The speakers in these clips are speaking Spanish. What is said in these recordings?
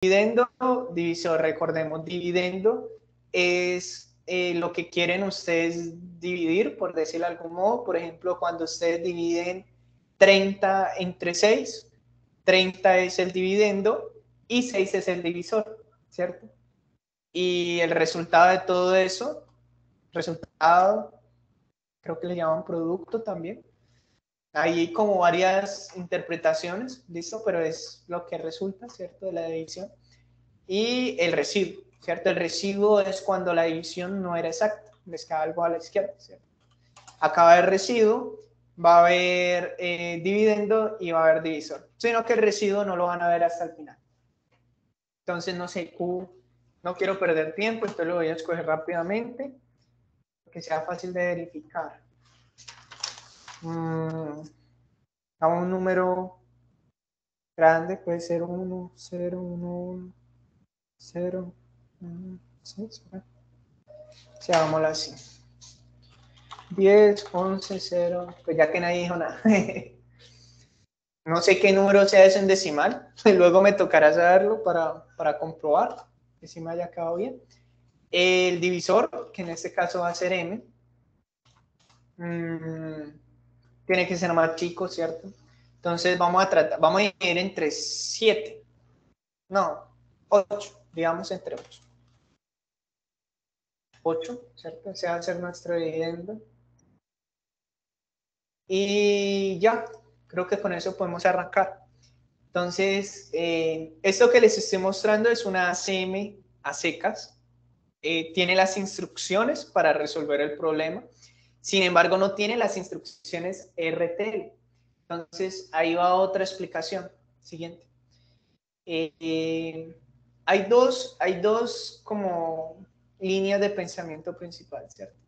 Dividendo, divisor, recordemos, dividendo es lo que quieren ustedes dividir, por decirlo de algún modo. Por ejemplo, cuando ustedes dividen 30 entre 6, 30 es el dividendo y 6 es el divisor, ¿cierto? Y el resultado de todo eso, resultado, creo que le llaman producto también. Hay como varias interpretaciones, ¿listo? Pero es lo que resulta, ¿cierto? De la división. Y el residuo, ¿cierto? El residuo es cuando la división no era exacta, les queda algo a la izquierda, ¿cierto? Acá va a haber residuo, va a haber dividendo y va a haber divisor, sino que el residuo no lo van a ver hasta el final. Entonces, no sé, Q, no quiero perder tiempo, entonces lo voy a escoger rápidamente, que sea fácil de verificar. A un número grande, puede ser 1, 0, 1, 1, 0, 1, 6, sí, hagámoslo así. 10, 11, 0, pues ya que nadie dijo nada. No sé qué número sea eso en decimal, luego me tocará saberlo para comprobar que sí me haya quedado bien. El divisor, que en este caso va a ser m, tiene que ser más chico, ¿cierto? Entonces vamos a ir entre 7, no, 8, digamos entre 8. 8, ¿cierto? Ese va a ser nuestro dividendo. Y ya, creo que con eso podemos arrancar. Entonces, esto que les estoy mostrando es una ACM a secas. Tiene las instrucciones para resolver el problema. Sin embargo, no tiene las instrucciones RTL. Entonces, ahí va otra explicación. Siguiente. Hay dos como líneas de pensamiento principal, ¿cierto?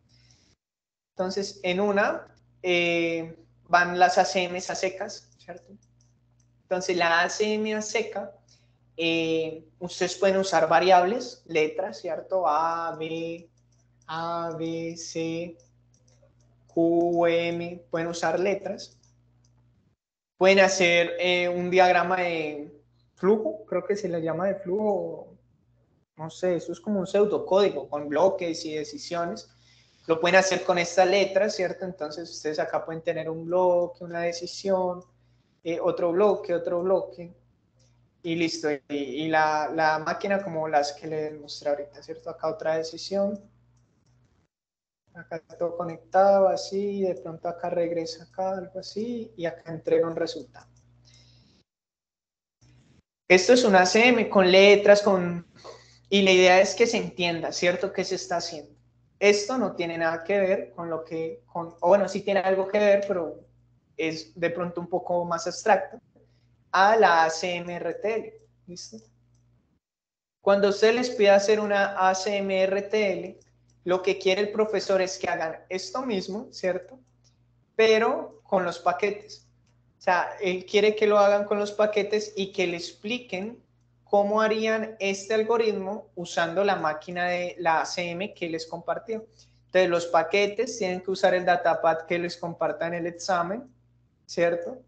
Entonces, en una van las ACMs a secas, ¿cierto? Entonces, la ACM a seca, ustedes pueden usar variables, letras, ¿cierto? A, B, C, Q, M, pueden usar letras. Pueden hacer un diagrama de flujo, creo que se le llama de flujo, no sé, eso es como un pseudocódigo con bloques y decisiones. Lo pueden hacer con estas letras, ¿cierto? Entonces ustedes acá pueden tener un bloque, una decisión, otro bloque, y listo. Y la máquina como las que les mostré ahorita, ¿cierto? Acá otra decisión, acá todo conectado así, de pronto acá regresa acá, algo así, y acá entrega un resultado. Esto es una CM con letras, y la idea es que se entienda, ¿cierto? ¿Qué se está haciendo? Esto no tiene nada que ver con lo que, o bueno, sí tiene algo que ver, pero es de pronto un poco más abstracto, a la ACMRTL, ¿listo? Cuando usted les pide hacer una ACMRTL, lo que quiere el profesor es que hagan esto mismo, ¿cierto? Pero con los paquetes. O sea, él quiere que lo hagan con los paquetes y que le expliquen cómo harían este algoritmo usando la máquina de la ACM que les compartió. Entonces, los paquetes tienen que usar el datapad que les comparta en el examen, ¿cierto?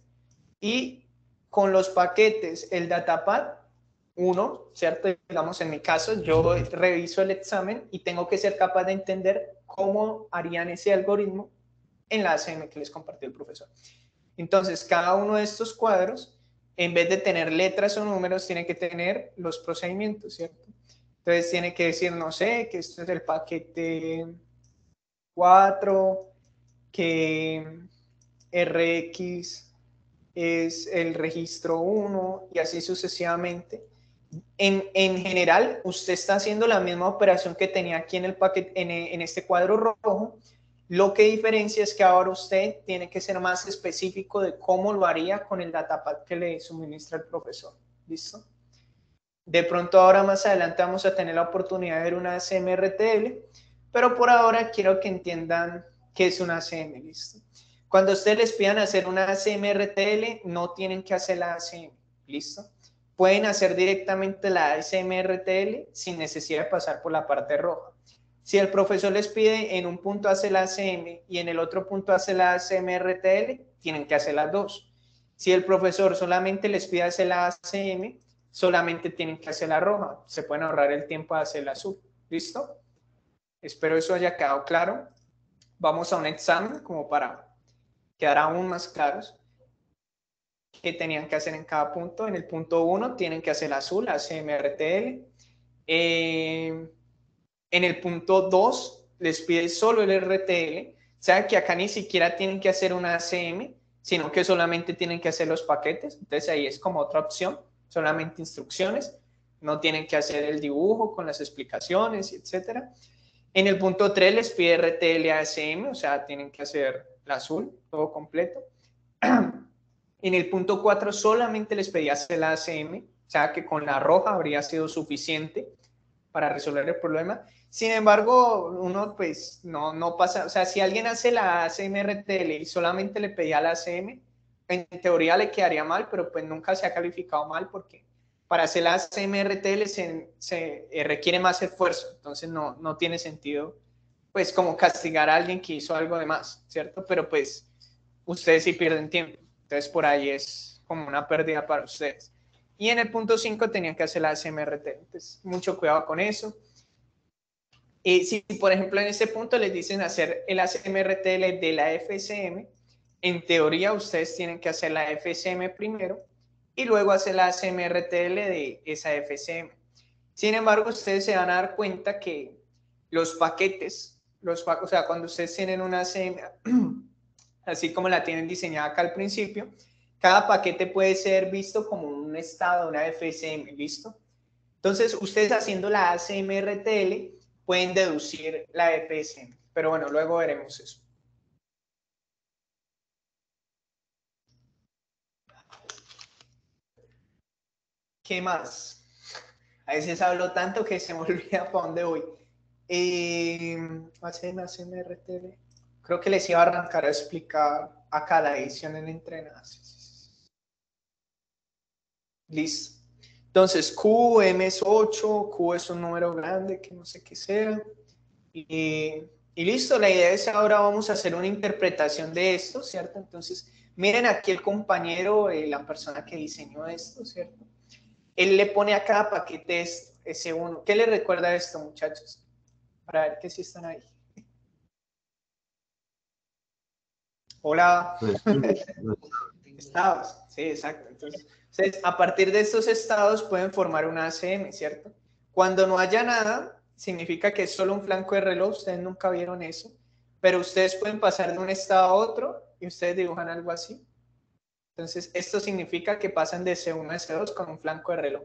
Y con los paquetes, el datapad, uno, ¿cierto? Digamos, en mi caso, yo reviso el examen y tengo que ser capaz de entender cómo harían ese algoritmo en la ACM que les compartió el profesor. Entonces, cada uno de estos cuadros, en vez de tener letras o números, tiene que tener los procedimientos, ¿cierto? Entonces, tiene que decir, no sé, que esto es el paquete 4, que RX es el registro 1 y así sucesivamente. En general, usted está haciendo la misma operación que tenía aquí en el paquete, en este cuadro rojo. Lo que diferencia es que ahora usted tiene que ser más específico de cómo lo haría con el datapad que le suministra el profesor. ¿Listo? De pronto ahora más adelante vamos a tener la oportunidad de ver una CMRTL, pero por ahora quiero que entiendan qué es una ACM. ¿Listo? Cuando ustedes les pidan hacer una ACMRTL, no tienen que hacer la ACM. ¿Listo? Pueden hacer directamente la ACMRTL sin necesidad de pasar por la parte roja. Si el profesor les pide en un punto hace la ACM y en el otro punto hace la ACMRTL, tienen que hacer las dos. Si el profesor solamente les pide hacer la ACM, solamente tienen que hacer la roja. Se pueden ahorrar el tiempo de hacer la azul. ¿Listo? Espero eso haya quedado claro. Vamos a un examen como para quedar aún más claros qué tenían que hacer en cada punto. En el punto 1 tienen que hacer la azul, ACMRTL. En el punto 2 les pide solo el RTL. O sea que acá ni siquiera tienen que hacer una ACM, sino que solamente tienen que hacer los paquetes. Entonces ahí es como otra opción, solamente instrucciones. No tienen que hacer el dibujo con las explicaciones, etcétera. En el punto 3 les pide RTL ACM, o sea, tienen que hacer la azul, todo completo. En el punto 4 solamente les pedía hacer la ACM, o sea que con la roja habría sido suficiente para resolver el problema. Sin embargo, uno pues no pasa, o sea, si alguien hace la ACM-RTL y solamente le pedía la ACM, en teoría le quedaría mal, pero pues nunca se ha calificado mal porque para hacer la ACM-RTL se requiere más esfuerzo, entonces no tiene sentido pues como castigar a alguien que hizo algo de más, ¿cierto? Pero pues ustedes sí pierden tiempo, entonces por ahí es como una pérdida para ustedes. Y en el punto 5 tenían que hacer la ACMRT. Entonces, mucho cuidado con eso. Si, por ejemplo, en este punto les dicen hacer el ACMRTL de la FSM, en teoría ustedes tienen que hacer la FSM primero y luego hacer la ACMRTL de esa FSM. Sin embargo, ustedes se van a dar cuenta que los paquetes, o sea, cuando ustedes tienen una ACM, así como la tienen diseñada acá al principio, cada paquete puede ser visto como un estado, una FSM, ¿listo? Entonces, ustedes haciendo la ACMRTL pueden deducir la FSM, pero bueno, luego veremos eso. ¿Qué más? A veces hablo tanto que se me olvida para dónde voy. ACMRTL. Creo que les iba a arrancar a explicar acá la edición en entrenadas. Listo. Entonces, Q, M es 8, Q es un número grande que no sé qué sea. Y listo, la idea es ahora vamos a hacer una interpretación de esto, ¿cierto? Entonces, miren aquí el compañero, la persona que diseñó esto, ¿cierto? Él le pone a cada paquete ese uno. ¿Qué le recuerda a esto, muchachos? Para ver que sí están ahí. Hola. Pues, Estados, sí, exacto. Entonces, a partir de estos estados pueden formar una ACM, ¿cierto? Cuando no haya nada, significa que es solo un flanco de reloj, ustedes nunca vieron eso, pero ustedes pueden pasar de un estado a otro y ustedes dibujan algo así. Entonces, esto significa que pasan de C1 a C2 con un flanco de reloj.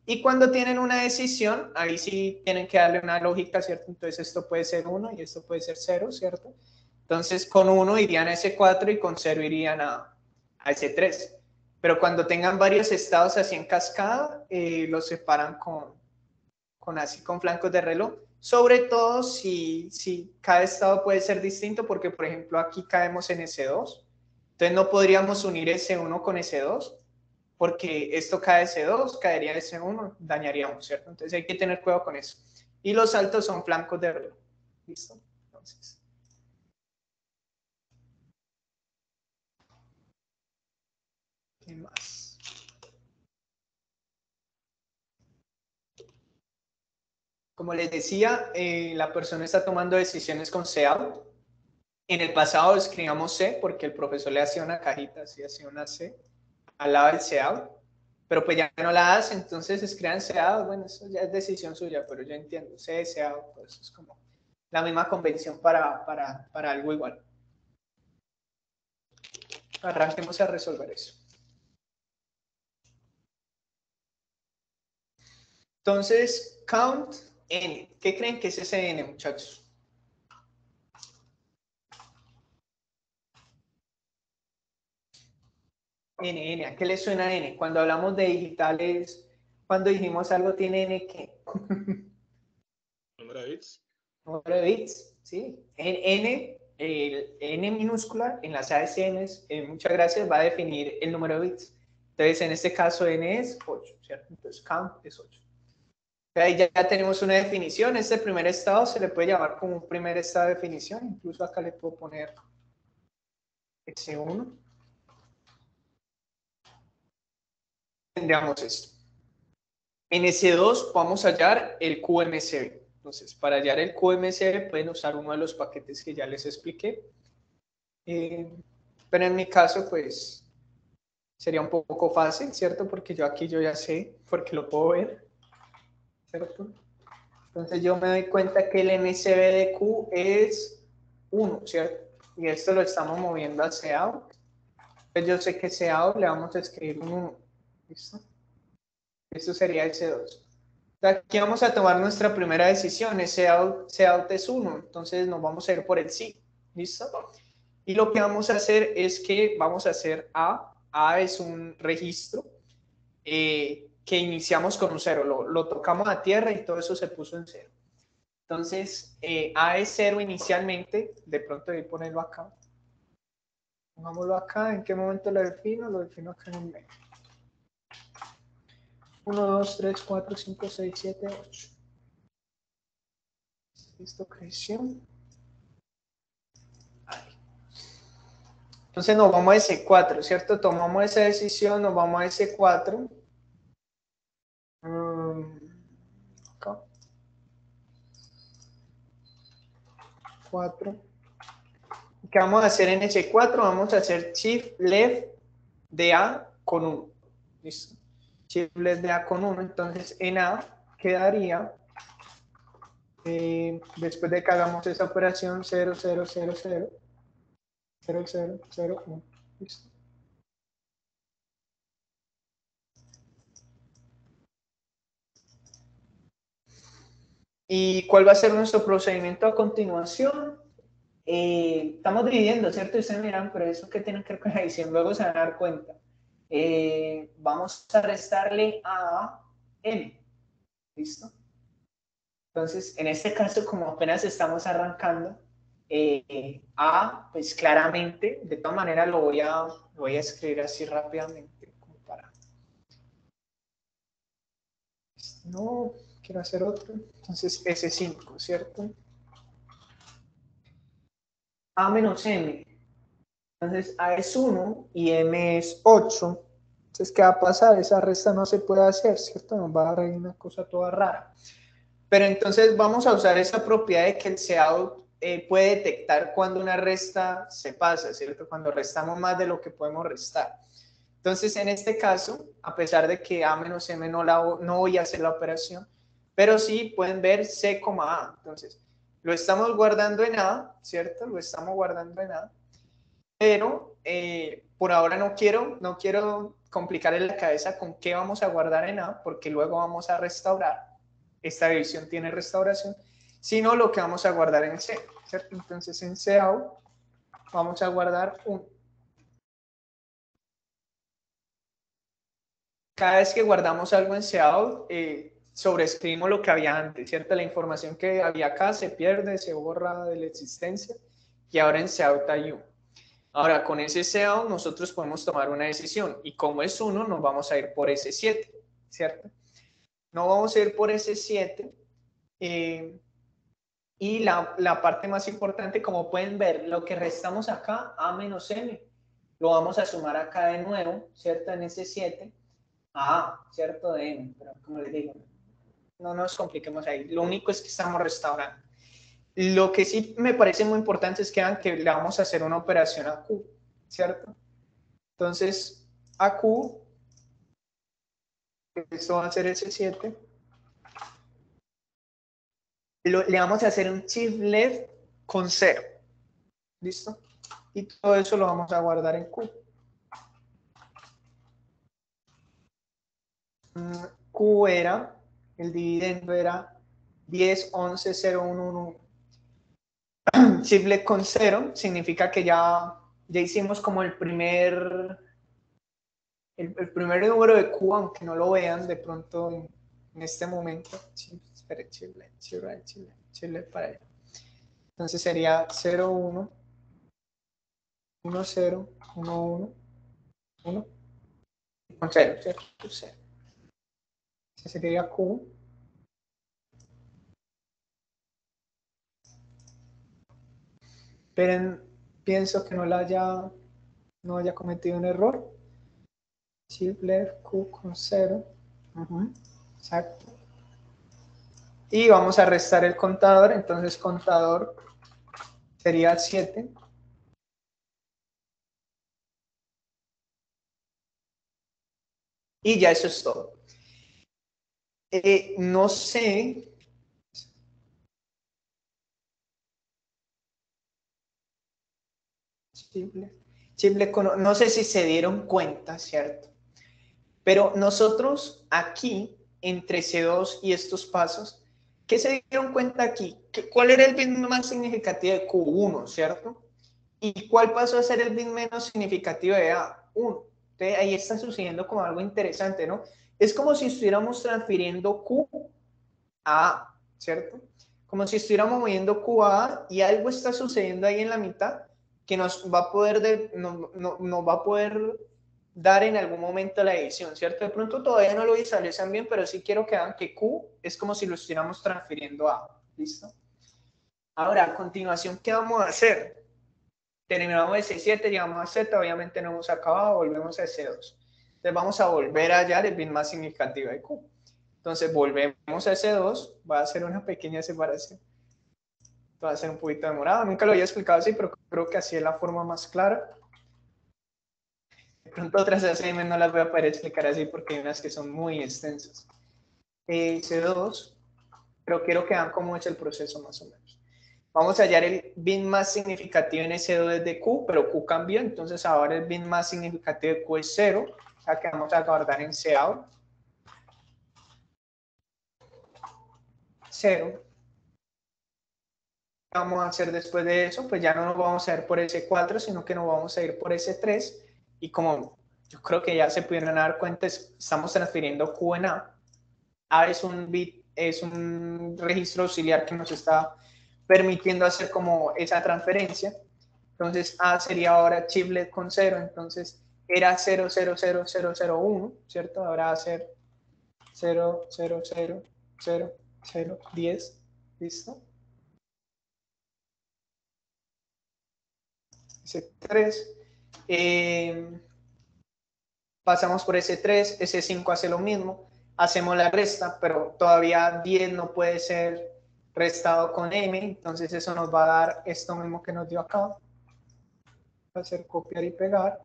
Y cuando tienen una decisión, ahí sí tienen que darle una lógica, ¿cierto? Entonces, esto puede ser 1 y esto puede ser 0, ¿cierto? Entonces, con 1 irían a S4 y con 0 irían a S3. Pero cuando tengan varios estados así en cascada, los separan así con flancos de reloj. Sobre todo si cada estado puede ser distinto, porque por ejemplo aquí caemos en S2. Entonces no podríamos unir S1 con S2, porque esto cae S2, caería S1, dañaríamos, ¿cierto? Entonces hay que tener cuidado con eso. Y los saltos son flancos de reloj. ¿Listo? Entonces, ¿qué más? Como les decía, la persona está tomando decisiones con SEAD. En el pasado escribíamos C porque el profesor le hacía una cajita, así hacía una C al lado del SEAD, pero pues ya no la hace, entonces escriban SEAD, bueno, eso ya es decisión suya, pero yo entiendo, C, SEAD, pues es como la misma convención para algo igual. Arranquemos a resolver eso. Entonces, count n. ¿Qué creen que es ese n, muchachos? N. ¿A qué le suena n? Cuando hablamos de digitales, cuando dijimos algo tiene n, ¿qué? Número de bits. Número de bits, ¿sí? N, el n minúscula en las ASNs, muchas gracias, va a definir el número de bits. Entonces, en este caso, n es 8, ¿cierto? Entonces, count es 8. Ahí ya tenemos una definición. Este primer estado se le puede llamar como un primer estado de definición. Incluso acá le puedo poner S1. Tendríamos esto. En S2 vamos a hallar el QMCB. Entonces, para hallar el QMCB pueden usar uno de los paquetes que ya les expliqué. Pero en mi caso, pues, sería un poco fácil, ¿cierto? Porque yo ya sé, porque lo puedo ver, ¿cierto? Entonces yo me doy cuenta que el MCB de Q es 1, ¿cierto? Y esto lo estamos moviendo al Cout. Entonces yo sé que Cout le vamos a escribir un 1. ¿Listo? Esto sería el C2. Aquí vamos a tomar nuestra primera decisión. Cout es 1, entonces nos vamos a ir por el sí. ¿Listo? Y lo que vamos a hacer es que vamos a hacer A. A es un registro que iniciamos con un 0. Lo tocamos a tierra y todo eso se puso en 0. Entonces, A es 0 inicialmente. De pronto voy a ponerlo acá. Pongámoslo acá. ¿En qué momento lo defino? Lo defino acá en el medio. 1, 2, 3, 4, 5, 6, 7, 8. Listo, creció. Ahí. Entonces nos vamos a S4, ¿cierto? Tomamos esa decisión, nos vamos a S4. Acá. 4. ¿Qué vamos a hacer en S4? Vamos a hacer shift left de A con 1. ¿Listo? Shift left de A con 1. Entonces en A quedaría, después de que hagamos esa operación, 0, 0, 0, 0, 0, 0, 0, 1. ¿Listo? ¿Y cuál va a ser nuestro procedimiento a continuación? Estamos dividiendo, ¿cierto? Ustedes miran, pero eso que tiene que ver con la edición, luego se van a dar cuenta. Vamos a restarle a M. ¿Listo? Entonces, en este caso, como apenas estamos arrancando, A, pues claramente, de todas maneras lo voy a escribir así rápidamente, como para... No, quiero hacer otro. Entonces, S5, ¿cierto? A menos M. Entonces, A es 1 y M es 8. Entonces, ¿qué va a pasar? Esa resta no se puede hacer, ¿cierto? Nos va a dar una cosa toda rara. Pero entonces vamos a usar esa propiedad de que el Cout puede detectar cuando una resta se pasa, ¿cierto? Cuando restamos más de lo que podemos restar. Entonces, en este caso, a pesar de que A menos M no voy a hacer la operación, pero sí pueden ver C, A. Entonces, lo estamos guardando en A, ¿cierto? Lo estamos guardando en A, pero por ahora no quiero complicarle la cabeza con qué vamos a guardar en A, porque luego vamos a restaurar. Esta división tiene restauración, sino lo que vamos a guardar en C, ¿cierto? Entonces en Cout vamos a guardar 1. Cada vez que guardamos algo en Cout, sobreescribimos lo que había antes, ¿cierto? La información que había acá se pierde, se borra de la existencia, y ahora en Cout hay 1. Ahora, con ese Cout nosotros podemos tomar una decisión, y como es 1, nos vamos a ir por ese 7, ¿cierto? No vamos a ir por ese 7, y la parte más importante, como pueden ver, lo que restamos acá, A menos M, lo vamos a sumar acá de nuevo, ¿cierto? En ese 7, a A, ¿cierto? De M, pero como les digo, no nos compliquemos ahí. Lo único es que estamos restaurando. Lo que sí me parece muy importante es que vean que le vamos a hacer una operación a Q, ¿cierto? Entonces, a Q, esto va a ser ese 7, le vamos a hacer un shift left con 0, ¿listo? Y todo eso lo vamos a guardar en Q. Q era, el dividendo era 10, 11, 0, 1, 1. Shift left con 0 significa que ya hicimos como el primer número de Q, aunque no lo vean de pronto en este momento. Espere, shift left para allá. Entonces sería 0, 1, 1, 0, 1, 1, 1, con 0, ¿cierto? 0. Ese sería Q. Pero pienso que no haya cometido un error. Shift left Q con 0. Exacto. Y vamos a restar el contador, entonces contador sería 7. Y ya eso es todo. No sé. No sé si se dieron cuenta, ¿cierto? Pero nosotros aquí, entre C2 y estos pasos, ¿qué se dieron cuenta aquí? ¿Cuál era el bit más significativo de Q1, ¿cierto? ¿Y cuál pasó a ser el bit menos significativo de A1? Entonces ahí está sucediendo como algo interesante, ¿no? Es como si estuviéramos transfiriendo Q a A, ¿cierto? Como si estuviéramos moviendo Q a A y algo está sucediendo ahí en la mitad que nos va a poder, nos va a poder dar en algún momento la edición, ¿cierto? De pronto todavía no lo visualizan bien, pero sí quiero que vean que Q es como si lo estuviéramos transfiriendo a A, ¿listo? Ahora, a continuación, ¿qué vamos a hacer? Terminamos de C7, llegamos a Z, obviamente no hemos acabado, volvemos a C2. Entonces vamos a volver a hallar el bit más significativo de Q. Entonces volvemos a S2, va a hacer una pequeña separación. Va a ser un poquito demorado, nunca lo había explicado así, pero creo que así es la forma más clara. De pronto otras ACM no las voy a poder explicar así porque hay unas que son muy extensas. S2, pero quiero que vean cómo es el proceso más o menos. Vamos a hallar el bit más significativo en S2 desde Q, pero Q cambió, entonces ahora el bit más significativo de Q es 0, o sea que vamos a guardar en Cout 0. ¿Qué vamos a hacer después de eso? Pues ya no nos vamos a ir por S4, sino que nos vamos a ir por S3, y como yo creo que ya se pudieron dar cuenta, estamos transfiriendo Q en A. A es un bit, es un registro auxiliar que nos está permitiendo hacer como esa transferencia. Entonces A sería ahora chiplet con 0, entonces era 000001, ¿cierto? Ahora va a ser 0000010, ¿listo? Ese 3. Pasamos por ese 3, ese 5 hace lo mismo, hacemos la resta, pero todavía 10 no puede ser restado con m, entonces eso nos va a dar esto mismo que nos dio acá. Va a hacer copiar y pegar.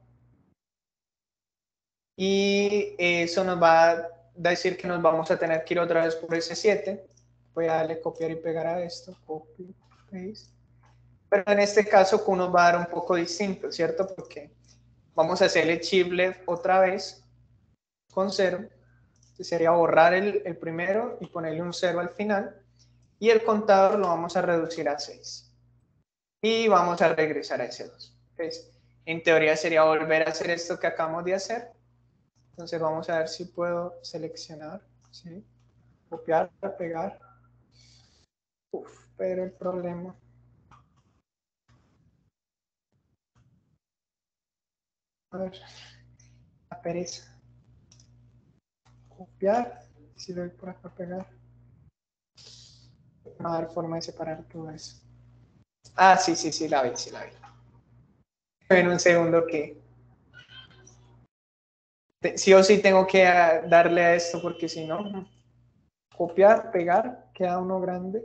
Y eso nos va a decir que nos vamos a tener que ir otra vez por ese 7. Voy a darle copiar y pegar a esto, copy, paste. Pero en este caso Q nos va a dar un poco distinto, ¿cierto? Porque vamos a hacerle chiplet otra vez con 0. Sería borrar el primero y ponerle un 0 al final. Y el contador lo vamos a reducir a 6. Y vamos a regresar a ese 2. Entonces, en teoría sería volver a hacer esto que acabamos de hacer. Entonces vamos a ver si puedo seleccionar. ¿Sí? Copiar, pegar. Uf, pero el problema. A ver, la pereza. Copiar. Si doy por acá pegar. No va a haber forma de separar todo eso. Ah, sí, sí, sí, la vi, sí, la vi. En un segundo que sí o sí tengo que darle a esto porque si no, copiar, pegar, queda uno grande.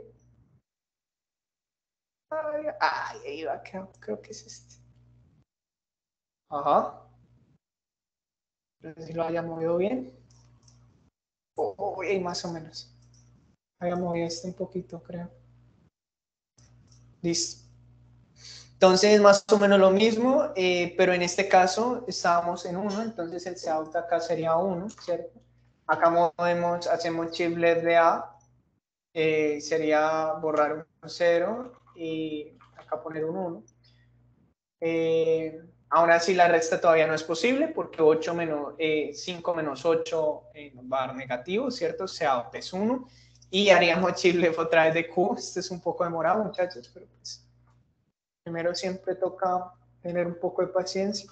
Ay, ay, ahí va, creo que es este. Ajá. No sé si lo haya movido bien. Oh, más o menos. Había movido este un poquito, creo. Listo. Entonces, más o menos lo mismo, pero en este caso estábamos en 1, entonces el Cout acá sería 1, ¿cierto? Acá movemos, hacemos chiplet de A, sería borrar un 0 y acá poner un 1. Aún así la resta todavía no es posible porque 8 menos, 5 menos 8 nos va a dar negativo, ¿cierto? Cout es 1 y haríamos chiplet otra vez de Q. Esto es un poco demorado, muchachos, pero pues primero siempre toca tener un poco de paciencia.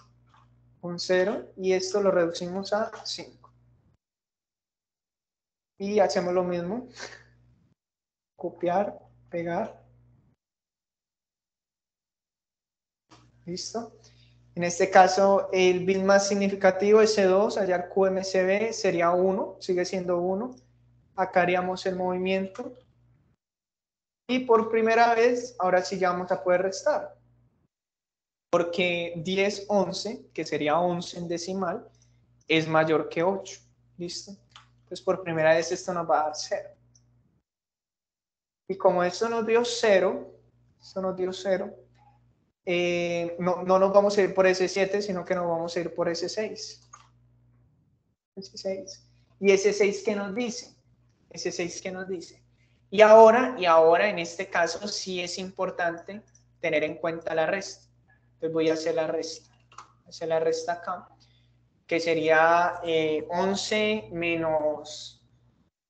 Un 0 y esto lo reducimos a 5. Y hacemos lo mismo. Copiar, pegar. Listo. En este caso, el bit más significativo, S2, hallar QMCB, sería 1, sigue siendo 1. Acá haríamos el movimiento. Y por primera vez, ahora sí ya vamos a poder restar. Porque 10, 11, que sería 11 en decimal, es mayor que 8. ¿Listo? Entonces por primera vez esto nos va a dar 0. Y como esto nos dio 0, no nos vamos a ir por ese 7, sino que nos vamos a ir por ese 6. Ese 6. ¿Y ese 6 qué nos dice? Ese 6 qué nos dice. Y ahora en este caso sí es importante tener en cuenta la resta. Entonces voy a hacer la resta. Hacer la resta acá, que sería 11 menos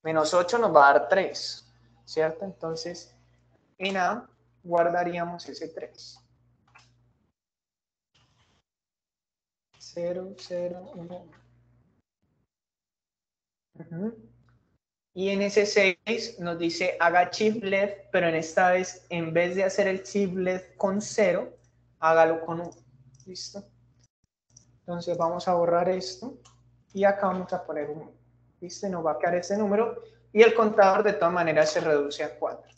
8 nos va a dar 3, ¿cierto? Entonces en A guardaríamos ese 3. 0, 0, 1. Y en ese 6 nos dice haga shift left, pero en esta vez, en vez de hacer el shift left con 0, hágalo con 1. ¿Listo? Entonces vamos a borrar esto y acá vamos a poner 1. ¿Listo? Nos va a quedar este número y el contador de todas maneras se reduce a 4.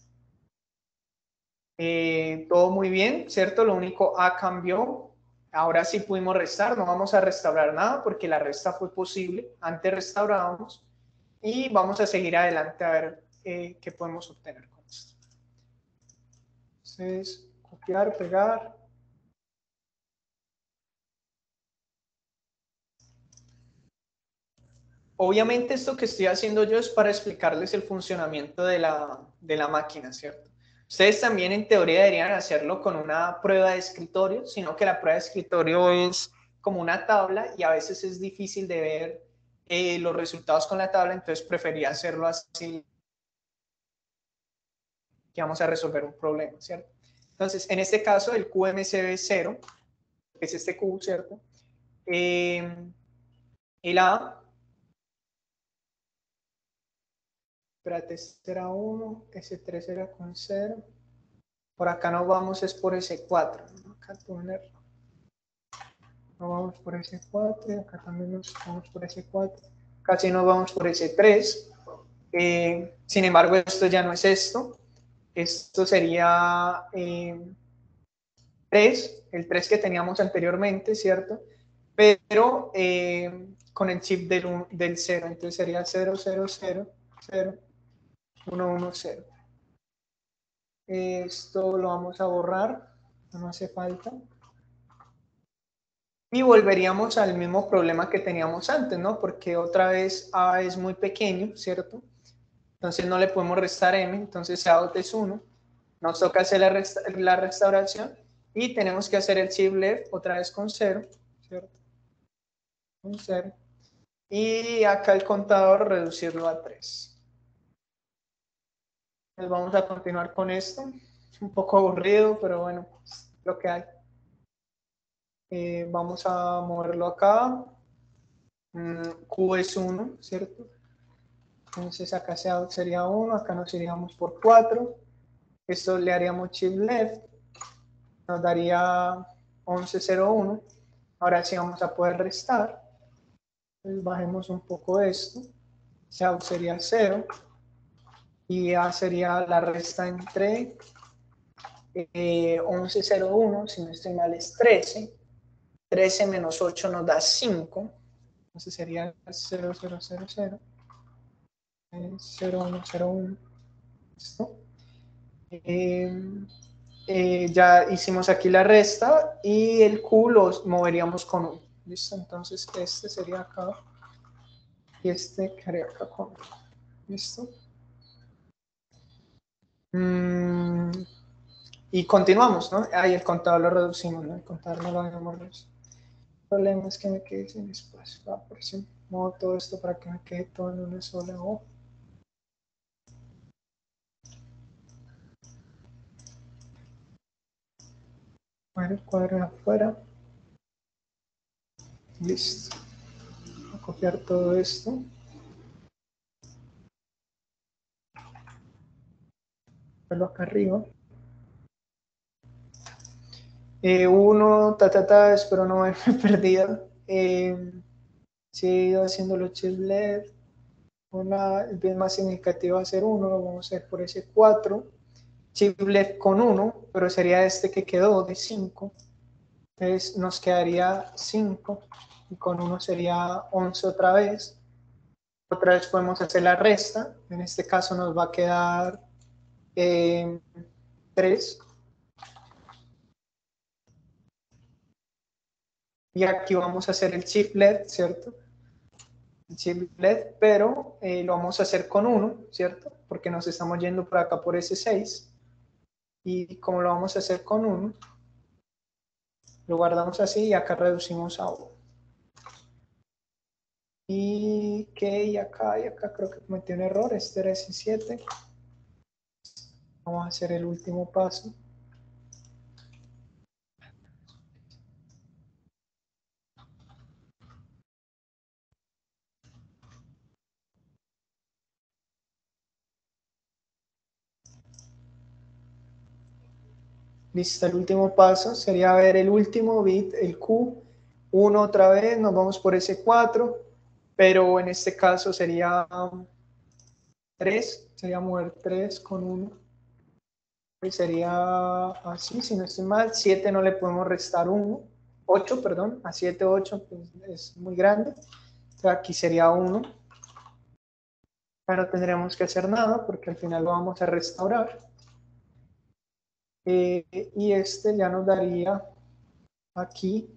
Todo muy bien, ¿cierto? Lo único A cambió. Ahora sí pudimos restar, no vamos a restaurar nada porque la resta fue posible. Antes restaurábamos. Y vamos a seguir adelante a ver qué podemos obtener con esto. Entonces, copiar, pegar. Obviamente esto que estoy haciendo yo es para explicarles el funcionamiento de la máquina, ¿cierto? Ustedes también en teoría deberían hacerlo con una prueba de escritorio, sino que la prueba de escritorio es como una tabla y a veces es difícil de ver los resultados con la tabla, entonces prefería hacerlo así, que vamos a resolver un problema, ¿cierto? Entonces, en este caso, el QMCB0, que es este Q, ¿cierto? El A, espérate, este era 1, ese 3 era con 0. Por acá no vamos, es por ese 4. Acá ponerlo. No vamos por ese 4, acá también nos vamos por ese 4. Casi no vamos por ese 3. Sin embargo, esto ya no es esto. Esto sería 3, el 3 que teníamos anteriormente, ¿cierto? Pero con el chip del 0, entonces sería 0, 0, 0, 0, 1, 1, 0. Esto lo vamos a borrar, no hace falta. Y volveríamos al mismo problema que teníamos antes, ¿no? Porque otra vez A es muy pequeño, ¿cierto? Entonces no le podemos restar M, entonces out es 1. Nos toca hacer la restauración y tenemos que hacer el shift left otra vez con 0, ¿cierto? Con 0. Y acá el contador reducirlo a 3. Entonces vamos a continuar con esto. Es un poco aburrido, pero bueno, es lo que hay. Vamos a moverlo acá. Q es 1, ¿cierto? Entonces acá sería 1, acá nos iríamos por 4. Esto le haríamos shift left. Nos daría 11,01. Ahora sí vamos a poder restar. Entonces bajemos un poco esto. Out sería 0. Y A sería la resta entre 11,01, si no estoy mal es 13. 13 menos 8 nos da 5. Entonces sería 0,000, 0,101. ¿Listo? Ya hicimos aquí la resta y el Q los moveríamos con 1. ¿Listo? Entonces este sería acá y este quedaría acá con 1. ¿Listo? Y continuamos, ¿no? Ahí el contador lo reducimos, ¿no? El contador no lo habíamos reducido. El problema es que me quede sin espacio. Por eso muevo todo esto para que me quede todo en una sola hoja. Bueno, el cuadro de afuera. Listo. Voy a copiar todo esto. Verlo acá arriba. Uno, espero no haberme perdido. Sí, he ido haciendo los chips LED. el bit más significativo va a ser 1, lo vamos a hacer por ese 4. Chip left con 1, pero sería este que quedó de 5. Entonces nos quedaría 5 y con 1 sería 11 otra vez. Otra vez podemos hacer la resta. En este caso nos va a quedar 3. Y aquí vamos a hacer el chip left, ¿cierto? El chip left, pero lo vamos a hacer con 1, ¿cierto? Porque nos estamos yendo por acá por ese 6. Y como lo vamos a hacer con 1, lo guardamos así y acá reducimos a 1. Y acá creo que cometí un error, este era ese 7. Vamos a hacer el último paso. Listo, el último paso sería ver el último bit, el Q, 1 otra vez, nos vamos por ese 4, pero en este caso sería 3, sería mover 3 con 1, y sería así, si no estoy mal, 7 no le podemos restar 1, 8, perdón, a 7, 8 pues es muy grande, o sea, aquí sería 1, pero no tendríamos que hacer nada porque al final lo vamos a restaurar. Y este ya nos daría aquí,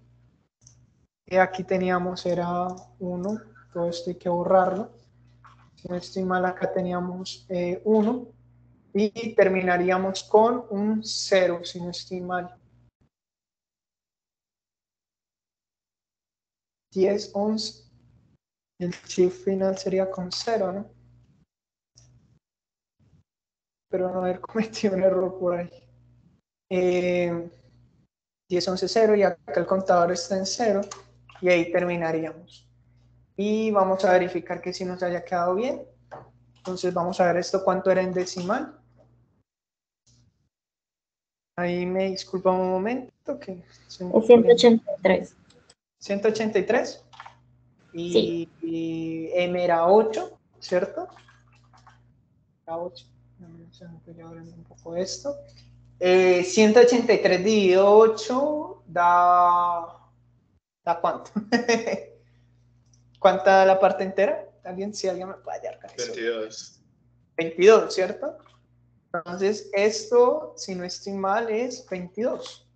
aquí teníamos era 1, todo esto hay que borrarlo, si no estoy mal acá teníamos 1 y terminaríamos con un 0, si no estoy mal. 10, 11, el chip final sería con 0, ¿no? Pero no haber cometido un error por ahí. 10, 11, 0 y acá el contador está en 0 y ahí terminaríamos. Y vamos a verificar que si nos haya quedado bien. Entonces vamos a ver esto cuánto era en decimal. Ahí me disculpa un momento que estoy Es poniendo 183. 183 Sí, y M era 8, ¿cierto? Era 8. Voy a abrir un poco esto. 183 dividido 8 ¿da cuánto? ¿Cuánta da la parte entera? Si alguien me puede hallar con eso. 22. 22, ¿cierto? Entonces, esto, si no estoy mal, es 22.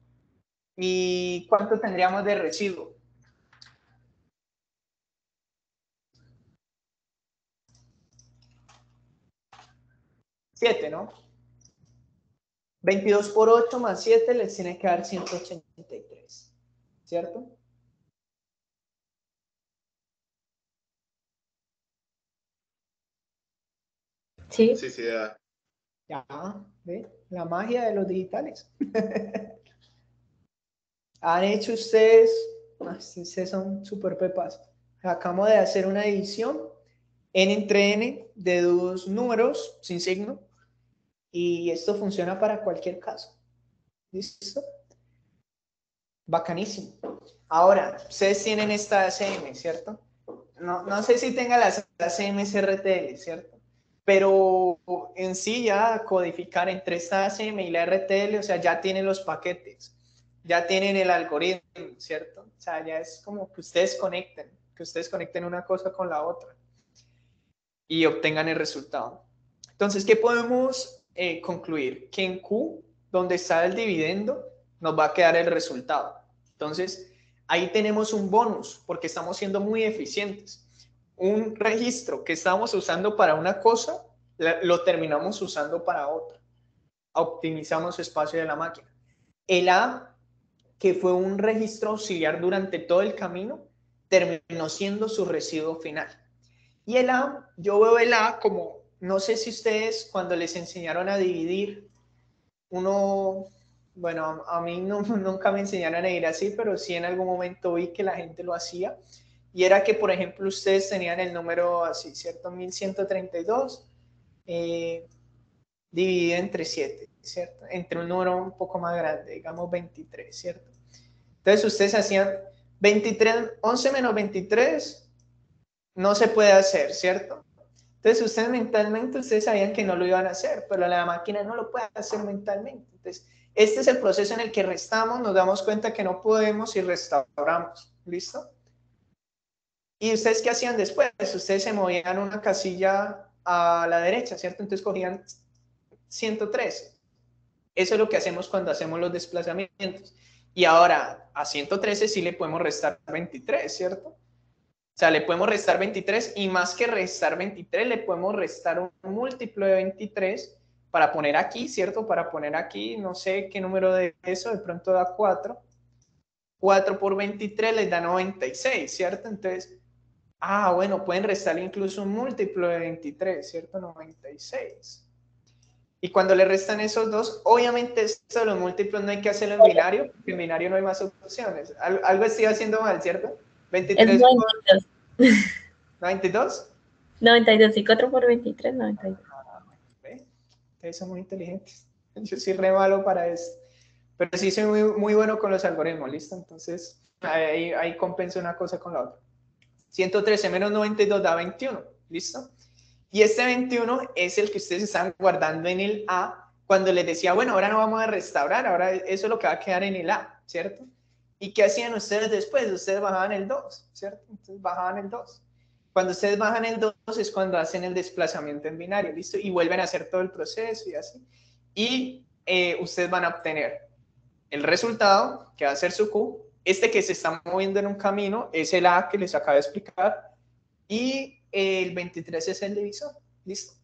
¿Y cuánto tendríamos de residuo? 7, ¿no? 22 por 8 más 7 les tiene que dar 183, ¿cierto? sí. Sí, sí, da. Ya, ¿ve? La magia de los digitales. Han hecho ustedes, ustedes son súper pepas. Acabamos de hacer una división n entre n de dos números sin signo y esto funciona para cualquier caso. ¿Listo? Bacanísimo. Ahora, ustedes tienen esta ACM, ¿cierto? No sé si tenga las ACM RTL, ¿cierto? Pero en sí ya codificar entre esta ACM y la RTL, o sea, ya tienen los paquetes, ya tienen el algoritmo, ¿cierto? O sea, ya es como que ustedes conecten una cosa con la otra y obtengan el resultado. Entonces, ¿qué podemos concluir? Que en Q, donde está el dividendo, nos va a quedar el resultado. Entonces, ahí tenemos un bonus porque estamos siendo muy eficientes. Un registro que estábamos usando para una cosa, lo terminamos usando para otra. Optimizamos espacio de la máquina. El A, que fue un registro auxiliar durante todo el camino, terminó siendo su residuo final. Y el A, yo veo el A como, no sé si ustedes cuando les enseñaron a dividir, uno, bueno, a mí no, nunca me enseñaron a ir así, pero sí en algún momento vi que la gente lo hacía. Y era que, por ejemplo, ustedes tenían el número así, ¿cierto? 1132 dividido entre 7, ¿cierto? Entre un número un poco más grande, digamos 23, ¿cierto? Entonces ustedes hacían 23, 11 menos 23 no se puede hacer, ¿cierto? Entonces, ustedes mentalmente, ustedes sabían que no lo iban a hacer, pero la máquina no lo puede hacer mentalmente. Entonces, este es el proceso en el que restamos, nos damos cuenta que no podemos y restauramos. ¿Listo? ¿Y ustedes qué hacían después? Ustedes se movían una casilla a la derecha, ¿cierto? Entonces cogían 113. Eso es lo que hacemos cuando hacemos los desplazamientos. Y ahora a 113 sí le podemos restar 23, ¿cierto? O sea, le podemos restar 23 y más que restar 23, le podemos restar un múltiplo de 23 para poner aquí, ¿cierto? Para poner aquí, no sé qué número de eso, de pronto da 4. 4 por 23 les da 96, ¿cierto? Entonces, bueno, pueden restar incluso un múltiplo de 23, ¿cierto? 96. Y cuando le restan esos dos, obviamente esto de los múltiplos no hay que hacerlo en binario, porque en binario no hay más opciones. Algo estoy haciendo mal, ¿cierto? Es 23 por 92. 92. 92 y 4 por 23, 92. Ustedes son muy inteligentes. Yo soy re malo para esto. Pero sí soy muy, muy bueno con los algoritmos, ¿listo? Entonces, ahí compensa una cosa con la otra. 113 menos 92 da 21, ¿listo? Y este 21 es el que ustedes están guardando en el A cuando les decía, bueno, ahora no vamos a restaurar, ahora eso es lo que va a quedar en el A, ¿cierto? ¿Y qué hacían ustedes después? Ustedes bajaban el 2, ¿cierto? Entonces bajaban el 2. Cuando ustedes bajan el 2 es cuando hacen el desplazamiento en binario, ¿listo? Y vuelven a hacer todo el proceso y así. Y ustedes van a obtener el resultado, que va a ser su Q. Este que se está moviendo en un camino es el A que les acabo de explicar. Y el 23 es el divisor. ¿Listo?